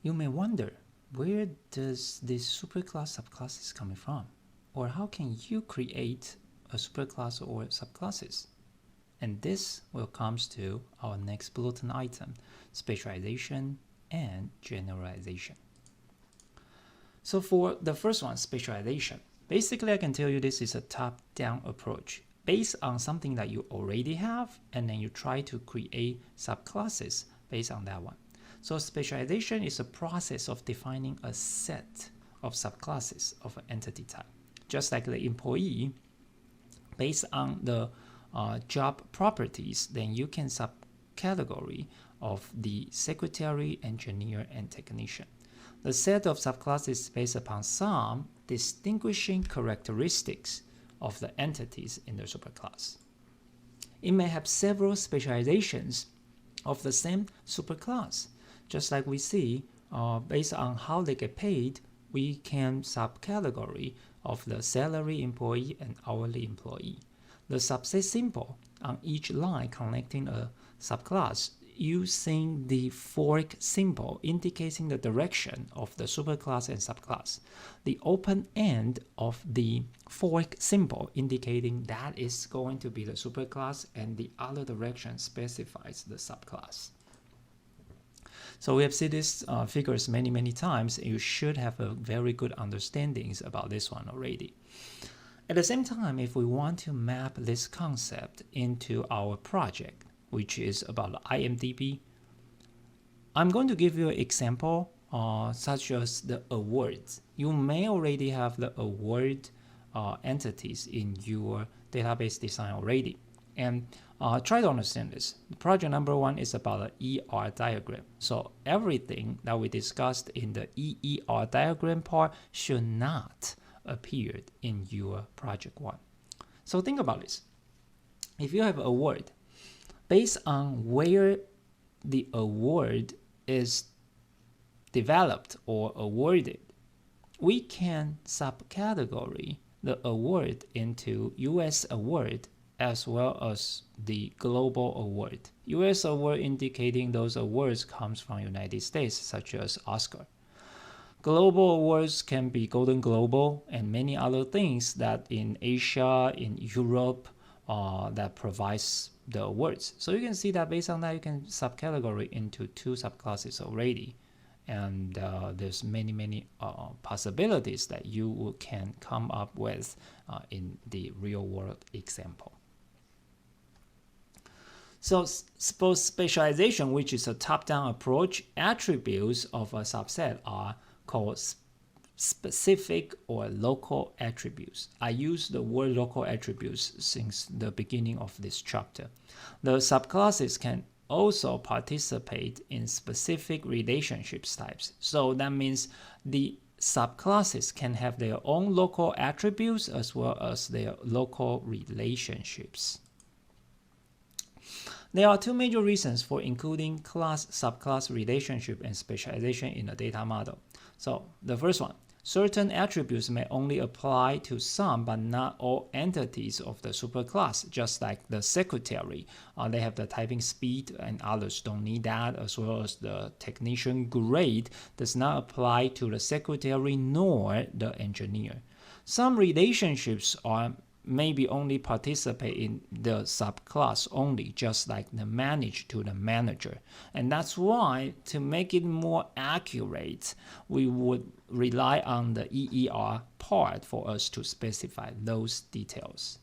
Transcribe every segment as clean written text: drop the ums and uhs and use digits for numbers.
You may wonder, where does this superclass subclass is coming from? Or how can you create a superclass or subclasses? And this will come to our next bulletin item, specialization and generalization. So for the first one, specialization, basically I can tell you this is a top-down approach based on something that you already have, and then you try to create subclasses based on that one. So specialization is a process of defining a set of subclasses of an entity type. Just like the employee, based on the job properties, then you can subcategory of the secretary, engineer, and technician. The set of subclasses is based upon some distinguishing characteristics of the entities in the superclass. It may have several specializations of the same superclass. Just like we see, based on how they get paid, we can subcategory of the salary employee and hourly employee. The subset symbol on each line connecting a subclass using the fork symbol indicating the direction of the superclass and subclass. The open end of the fork symbol indicating that is going to be the superclass, and the other direction specifies the subclass. So we have seen these figures many times. You should have a very good understandings about this one already. At the same time, if we want to map this concept into our project, which is about IMDb, I'm going to give you an example such as the awards. You may already have the award entities in your database design already. And try to understand this. Project number 1 is about an ER diagram. So everything that we discussed in the EER diagram part should not appear in your project 1. So think about this. If you have an award, based on where the award is developed or awarded, we can subcategory the award into US award as well as the global award. US award indicating those awards comes from United States, such as Oscar. Global awards can be Golden Global and many other things that in Asia, in Europe, that provides the awards. So you can see that based on that, you can subcategory into 2 subclasses already. And there's many possibilities that you can come up with in the real world example. So suppose specialization, which is a top-down approach, attributes of a subset are called specific or local attributes. I use the word local attributes since the beginning of this chapter. The subclasses can also participate in specific relationships types. So that means the subclasses can have their own local attributes as well as their local relationships. There are 2 major reasons for including class-subclass relationship and specialization in a data model. So the first one, certain attributes may only apply to some but not all entities of the superclass, just like the secretary. They have the typing speed and others don't need that, as well as the technician grade does not apply to the secretary nor the engineer. Some relationships are maybe only participate in the subclass only, just like the manager to the manager. And that's why, to make it more accurate, we would rely on the EER part for us to specify those details.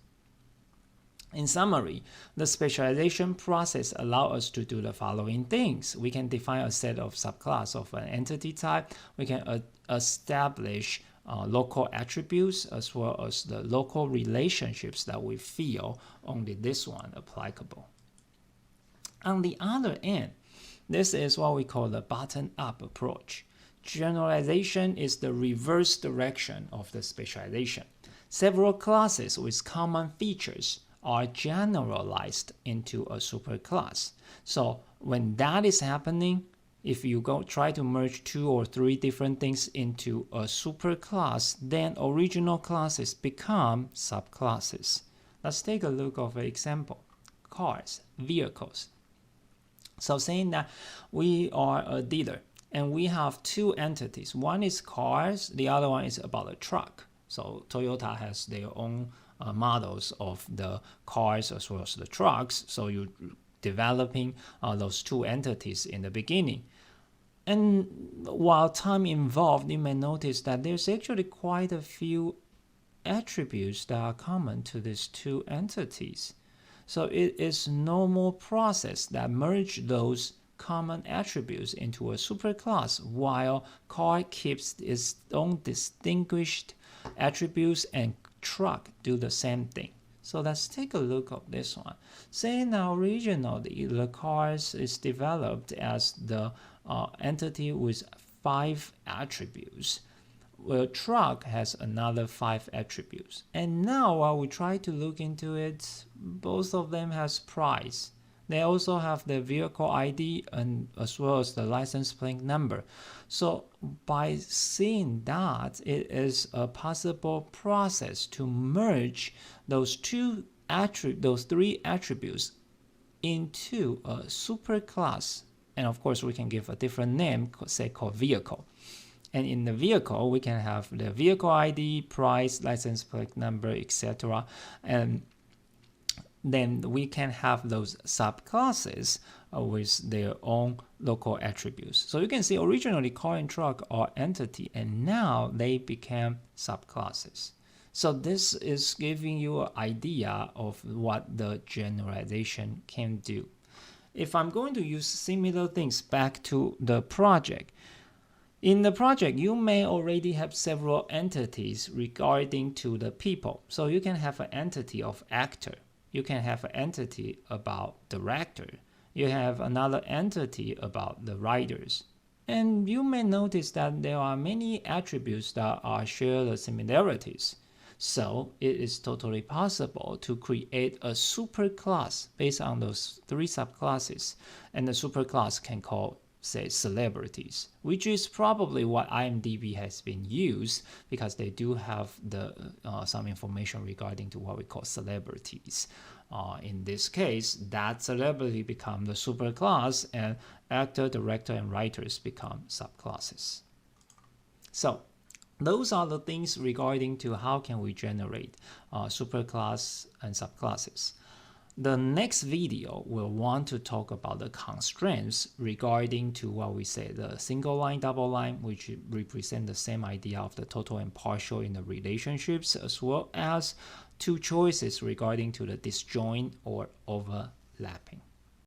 In summary, the specialization process allows us to do the following things. We can define a set of subclass of an entity type. We can establish local attributes as well as the local relationships that we feel only this one applicable. On the other end, this is what we call the bottom-up approach. Generalization is the reverse direction of the specialization. Several classes with common features are generalized into a superclass. So when that is happening, if you try to merge 2 or 3 different things into a superclass, then original classes become subclasses. Let's take a look at an example. Cars, vehicles. So saying that we are a dealer, and we have two entities. One is cars, the other one is about a truck. So Toyota has their own models of the cars as well as the trucks. So you're developing those two entities in the beginning. And while time involved, you may notice that there's actually quite a few attributes that are common to these two entities. So it is normal process that merge those common attributes into a superclass, while car keeps its own distinguished attributes and truck do the same thing. So let's take a look at this one. Say now originally the cars is developed as the entity with 5 attributes. Well, truck has another 5 attributes. And now while we try to look into it, both of them has price. They also have the vehicle ID and as well as the license plate number. So by seeing that, it is a possible process to merge those 3 attributes into a superclass. And of course, we can give a different name, say called vehicle. And in the vehicle, we can have the vehicle ID, price, license plate number, etc. And then we can have those subclasses with their own local attributes. So you can see originally car and truck are entity, and now they became subclasses. So this is giving you an idea of what the generalization can do. If I'm going to use similar things back to the project, in the project, you may already have several entities regarding to the people. So you can have an entity of actor. You can have an entity about director. You have another entity about the writers. And you may notice that there are many attributes that are share the similarities. So it is totally possible to create a superclass based on those 3 subclasses. And the superclass can call, say, celebrities, which is probably what IMDb has been used, because they do have the some information regarding to what we call celebrities. In this case, that celebrity become the superclass, and actor, director, and writers become subclasses. So those are the things regarding to how can we generate superclass and subclasses. The next video will want to talk about the constraints regarding to what we say the single line, double line, which represent the same idea of the total and partial in the relationships, as well as 2 choices regarding to the disjoint or overlapping.